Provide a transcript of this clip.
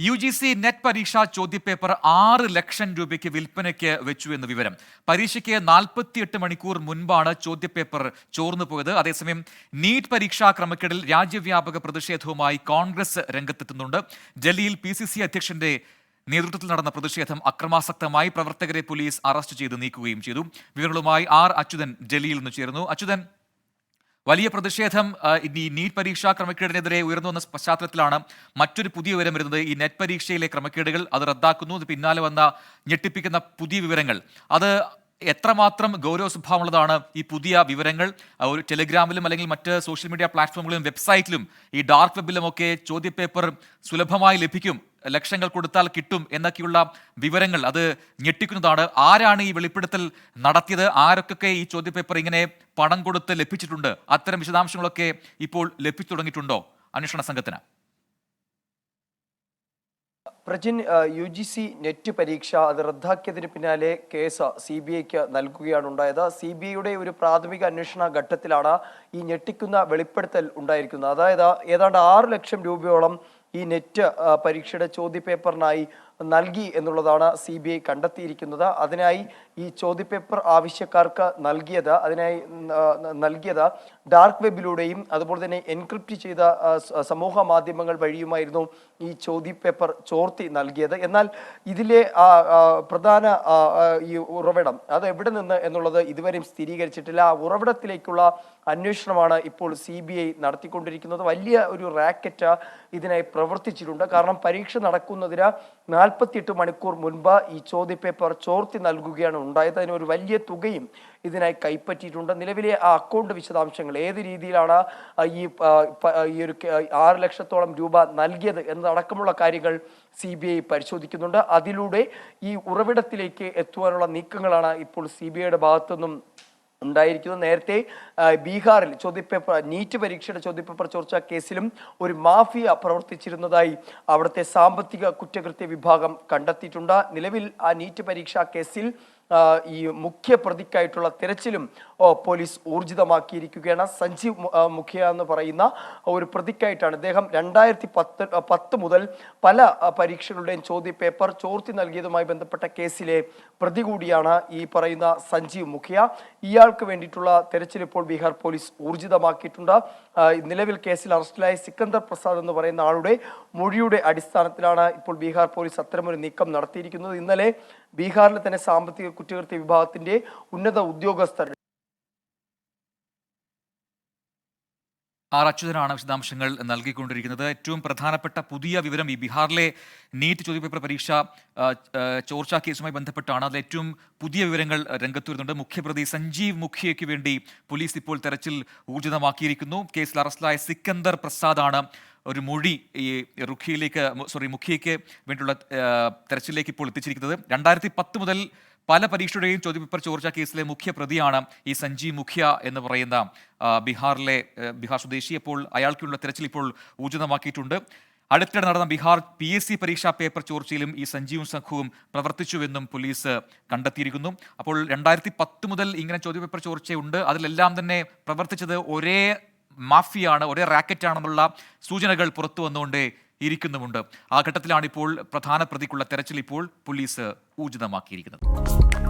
UGC net പരീക്ഷാ ചോദ്യപേപ്പർ 6 ലക്ഷം രൂപയ്ക്ക് വിൽപ്പനയ്ക്ക് വെച്ചു എന്ന് വിവരം. പരീക്ഷയ്ക്ക് 48 മണിക്കൂർ മുൻപാണ് ചോദ്യപേപ്പർ ചോർന്നു പോയത്. അതേസമയം നീറ്റ് പരീക്ഷാ ക്രമക്കേടിൽ രാജ്യവ്യാപക പ്രതിഷേധവുമായി കോൺഗ്രസ് രംഗത്തെത്തുന്നുണ്ട്. ഡൽഹിയിൽ PCC അധ്യക്ഷന്റെ നേതൃത്വത്തിൽ നടന്ന പ്രതിഷേധം അക്രമാസക്തമായി. പ്രവർത്തകരെ പോലീസ് അറസ്റ്റ് ചെയ്ത് നീക്കുകയും ചെയ്തു. വിവരങ്ങളുമായി അച്യുതൻ ഡൽഹിയിൽ നിന്ന് ചേരുന്നു. അച്യുതൻ, വലിയ പ്രതിഷേധം ഈ നീറ്റ് പരീക്ഷാ ക്രമക്കേടിനെതിരെ ഉയർന്നു വന്ന പശ്ചാത്തലത്തിലാണ് മറ്റൊരു പുതിയ വിവരം വരുന്നത്. ഈ നെറ്റ് പരീക്ഷയിലെ ക്രമക്കേടുകൾ അത് റദ്ദാക്കുന്നു. അത് പിന്നാലെ വന്ന ഞെട്ടിപ്പിക്കുന്ന പുതിയ വിവരങ്ങൾ, അത് എത്രമാത്രം ഗൗരവ സ്വഭാവമുള്ളതാണ് ഈ പുതിയ വിവരങ്ങൾ? ഒരു ടെലിഗ്രാമിലും അല്ലെങ്കിൽ മറ്റ് സോഷ്യൽ മീഡിയ പ്ലാറ്റ്ഫോമുകളിലും വെബ്സൈറ്റിലും ഈ ഡാർക്ക് വെബിലുമൊക്കെ ചോദ്യപേപ്പർ സുലഭമായി ലഭിക്കും, ലക്ഷങ്ങൾ കൊടുത്താൽ കിട്ടും എന്നൊക്കെയുള്ള വിവരങ്ങൾ അത് ഞെട്ടിക്കുന്നതാണ്. ആരാണ് ഈ വെളിപ്പെടുത്തൽ നടത്തിയത്? ആരൊക്കെ ഈ ചോദ്യപേപ്പർ ഇങ്ങനെ പണം കൊടുത്ത് ലഭിച്ചിട്ടുണ്ട്? അത്തരം വിശദാംശങ്ങളൊക്കെ ഇപ്പോൾ ലഭിച്ചു തുടങ്ങിയിട്ടുണ്ടോ അന്വേഷണ സംഘത്തിന്? പ്രജിൻ, UGC നെറ്റ് പരീക്ഷ അത് റദ്ദാക്കിയതിന് പിന്നാലെ കേസ് CBIക്ക് നൽകുകയാണ് ഉണ്ടായത്. CBIയുടെ ഒരു പ്രാഥമിക അന്വേഷണ ഘട്ടത്തിലാണ് ഈ ഞെട്ടിക്കുന്ന വെളിപ്പെടുത്തൽ ഉണ്ടായിരിക്കുന്നത്. അതായത് ഏതാണ്ട് 6 ലക്ഷം രൂപയോളം ഈ നെറ്റ് പരീക്ഷയുടെ ചോദ്യപേപ്പറിനായി നൽകി എന്നുള്ളതാണ് CBI കണ്ടെത്തിയിരിക്കുന്നത്. അതിനായി ഈ ചോദ്യപേപ്പർ ആവശ്യക്കാർക്ക് നൽകിയത് ഡാർക്ക് വെബിലൂടെയും അതുപോലെ തന്നെ എൻക്രിപ്റ്റ് ചെയ്ത സമൂഹ മാധ്യമങ്ങൾ വഴിയുമായിരുന്നു ഈ ചോദ്യപേപ്പർ ചോർത്തി നൽകിയത്. എന്നാൽ ഇതിലെ പ്രധാന ഈ ഉറവിടം അത് എവിടെ നിന്ന് എന്നുള്ളത് ഇതുവരെയും സ്ഥിരീകരിച്ചിട്ടില്ല. ആ ഉറവിടത്തിലേക്കുള്ള അന്വേഷണമാണ് ഇപ്പോൾ CBI നടത്തിക്കൊണ്ടിരിക്കുന്നത്. വലിയ ഒരു റാക്കറ്റ് ഇതിനായി പ്രവർത്തിച്ചിട്ടുണ്ട്. കാരണം പരീക്ഷ നടക്കുന്നതിന് 48 മണിക്കൂർ മുൻപ് ഈ ചോദ്യപേപ്പർ ചോർത്തി നൽകുകയാണ് ഉണ്ടായത്. അതിനൊരു വലിയ തുകയും ഇതിനായി കൈപ്പറ്റിയിട്ടുണ്ട്. നിലവിലെ ആ അക്കൗണ്ട് വിശദാംശങ്ങൾ, ഏത് രീതിയിലാണ് ഈ ഒരു 6 ലക്ഷത്തോളം രൂപ നൽകിയത് എന്നതടക്കമുള്ള കാര്യങ്ങൾ CBI പരിശോധിക്കുന്നുണ്ട്. അതിലൂടെ ഈ ഉറവിടത്തിലേക്ക് എത്തുവാനുള്ള നീക്കങ്ങളാണ് ഇപ്പോൾ CBIയുടെ ഭാഗത്തുനിന്നും ഉണ്ടായിരിക്കുന്നത്. നേരത്തെ ബീഹാറിൽ നീറ്റ് പരീക്ഷയുടെ ചോദ്യപേപ്പർ ചോർച്ച കേസിലും ഒരു മാഫിയ പ്രവർത്തിച്ചിരുന്നതായി അവിടുത്തെ സാമ്പത്തിക കുറ്റകൃത്യ വിഭാഗം കണ്ടെത്തിയിട്ടുണ്ട്. നിലവിൽ ആ നീറ്റ് പരീക്ഷാ കേസിൽ ഈ മുഖ്യ പ്രതിക്കായിട്ടുള്ള തിരച്ചിലും പോലീസ് ഊർജിതമാക്കിയിരിക്കുകയാണ്. സഞ്ജീവ് മുഖിയ എന്ന് പറയുന്ന ഒരു പ്രതിക്കായിട്ടാണ് ഇദ്ദേഹം 2010 മുതൽ പല പരീക്ഷകളുടെയും ചോദ്യപേപ്പർ ചോർത്തി നൽകിയതുമായി ബന്ധപ്പെട്ട കേസിലെ പ്രതി കൂടിയാണ് ഈ പറയുന്ന സഞ്ജീവ് മുഖിയ. ഇയാൾക്ക് വേണ്ടിയിട്ടുള്ള തെരച്ചിൽ ഇപ്പോൾ ബീഹാർ പോലീസ് ഊർജിതമാക്കിയിട്ടുണ്ട്. നിലവിൽ കേസിൽ അറസ്റ്റിലായ സിക്കന്ദർ പ്രസാദ് എന്ന് പറയുന്ന ആളുടെ മൊഴിയുടെ അടിസ്ഥാനത്തിലാണ് ഇപ്പോൾ ബീഹാർ പോലീസ് അത്തരമൊരു നീക്കം നടത്തിയിരിക്കുന്നത്. ഇന്നലെ ബീഹാറിലെ തന്നെ സാമ്പത്തിക കുറ്റകൃത്യ വിഭാഗത്തിന്റെ ഉന്നത ഉദ്യോഗസ്ഥർ അച്യുതനാണ് വിശദാംശങ്ങൾ നൽകിക്കൊണ്ടിരിക്കുന്നത്. ഏറ്റവും പ്രധാനപ്പെട്ട പുതിയ വിവരം ഈ ബീഹാറിലെ നീറ്റ് ചോദ്യപേപ്പർ പരീക്ഷ ചോർച്ചാ കേസുമായി ബന്ധപ്പെട്ടാണ്. അതിൽ ഏറ്റവും പുതിയ വിവരങ്ങൾ രംഗത്ത് വരുന്നുണ്ട്. മുഖ്യപ്രതി സഞ്ജീവ് മുഖിയയ്ക്ക് വേണ്ടി പോലീസ് ഇപ്പോൾ തെരച്ചിൽ ഊർജിതമാക്കിയിരിക്കുന്നു. കേസിൽ അറസ്റ്റിലായ സിക്കന്ദർ പ്രസാദാണ് ഒരു മൊഴി ഈ മുഖിയയ്ക്ക് വേണ്ടിയുള്ള തെരച്ചിലേക്ക് ഇപ്പോൾ എത്തിച്ചിരിക്കുന്നത്. 2010 മുതൽ പല പരീക്ഷയുടെയും ചോദ്യപേപ്പർ ചോർച്ച കേസിലെ മുഖ്യ പ്രതിയാണ് ഈ സഞ്ജീവ് മുഖിയ എന്ന് പറയുന്ന ബീഹാർ സ്വദേശി. അപ്പോൾ അയാൾക്കുള്ള തെരച്ചിൽ ഇപ്പോൾ ഊർജിതമാക്കിയിട്ടുണ്ട്. അടുത്തിടെ നടന്ന ബീഹാർ PSC പരീക്ഷാ പേപ്പർ ചോർച്ചയിലും ഈ സഞ്ജീവും സംഘവും പ്രവർത്തിച്ചുവെന്നും പോലീസ് കണ്ടെത്തിയിരിക്കുന്നു. അപ്പോൾ 2010 മുതൽ ഇങ്ങനെ ചോദ്യപേപ്പർ ചോർച്ചയുണ്ട്. അതിലെല്ലാം തന്നെ പ്രവർത്തിച്ചത് ഒരേ മാഫിയാണ്, ഒരേ റാക്കറ്റാണെന്നുള്ള സൂചനകൾ പുറത്തു വന്നുകൊണ്ട് ഇരിക്കുന്നുമുണ്ട്. ആ ഘട്ടത്തിലാണ് ഇപ്പോൾ പ്രധാന പ്രതിക്കുള്ള തെരച്ചിൽ ഇപ്പോൾ പോലീസ് ഊർജിതമാക്കിയിരിക്കുന്നത്.